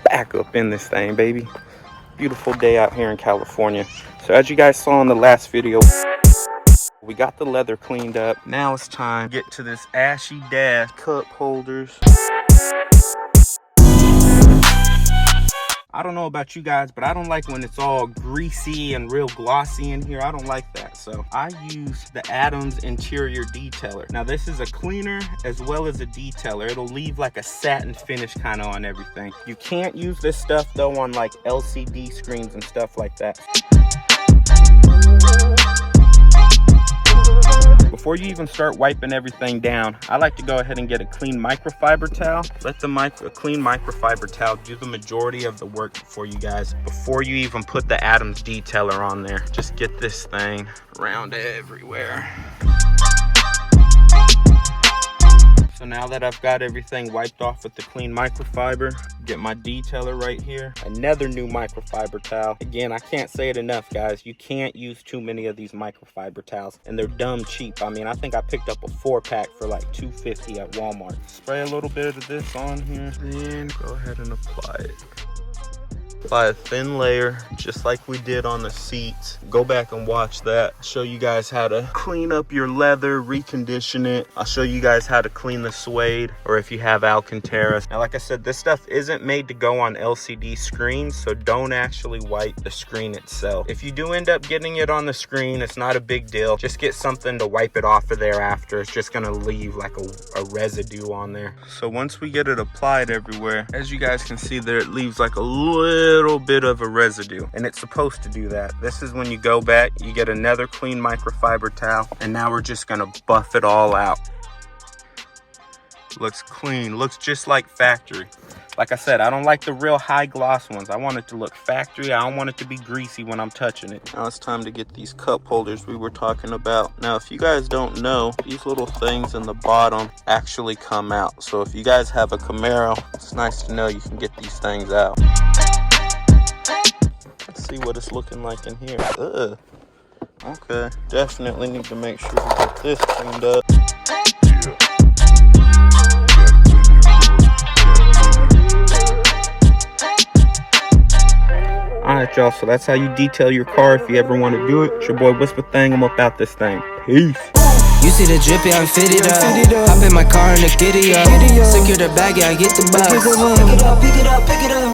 back up in this thing, baby. Beautiful day out here in California. So as you guys saw in the last video, we got the leather cleaned up. Now it's time to get to this ashy dash cup holders. I don't know about you guys, but I don't like when it's all greasy and real glossy in here. I don't like that. So I use the Adams Interior Detailer. Now this is a cleaner as well as a detailer. It'll leave like a satin finish kind of on everything. You can't use this stuff though on like LCD screens and stuff like that. Before you even start wiping everything down, I like to go ahead and get a clean microfiber towel. Let the clean microfiber towel do the majority of the work for you guys before you even put the Adams Detailer on there. Just get this thing around everywhere. So now that I've got everything wiped off with the clean microfiber, get my detailer right here. Another new microfiber towel. Again, I can't say it enough, guys. You can't use too many of these microfiber towels, and they're dumb cheap. I mean, I think I picked up a 4-pack for like $2.50 at Walmart. Spray a little bit of this on here, and go ahead and apply it. Apply a thin layer, just like we did on the seats. Go back and watch that. Show you guys how to clean up your leather, recondition it. I'll show you guys how to clean the suede, or if you have Alcantara. Now, like I said, this stuff isn't made to go on LCD screens, so don't actually wipe the screen itself. If you do end up getting it on the screen, it's not a big deal. Just get something to wipe it off of there after. It's just gonna leave like a residue on there. So once we get it applied everywhere, as you guys can see there, it leaves like a little bit of a residue, and it's supposed to do that. This is when you go back, you get another clean microfiber towel, and now we're just gonna buff it all out. Looks clean, looks just like factory. Like I said, I don't like the real high gloss ones. I want it to look factory. I don't want it to be greasy when I'm touching it. Now it's time to get these cup holders we were talking about. Now, if you guys don't know, these little things in the bottom actually come out. So if you guys have a Camaro, it's nice to know you can get these things out. Let's see what it's looking like in here. Ugh. Okay, definitely need to make sure we get this cleaned up. Alright, y'all, so that's how you detail your car if you ever want to do it. It's your boy Whisper Thing. I'm about this thing. Peace. You see the drippy, I'm fitted up. Hop in my car and the giddy up. Secure the bag, yeah, I get the box. Pick it up, pick it up, pick it up.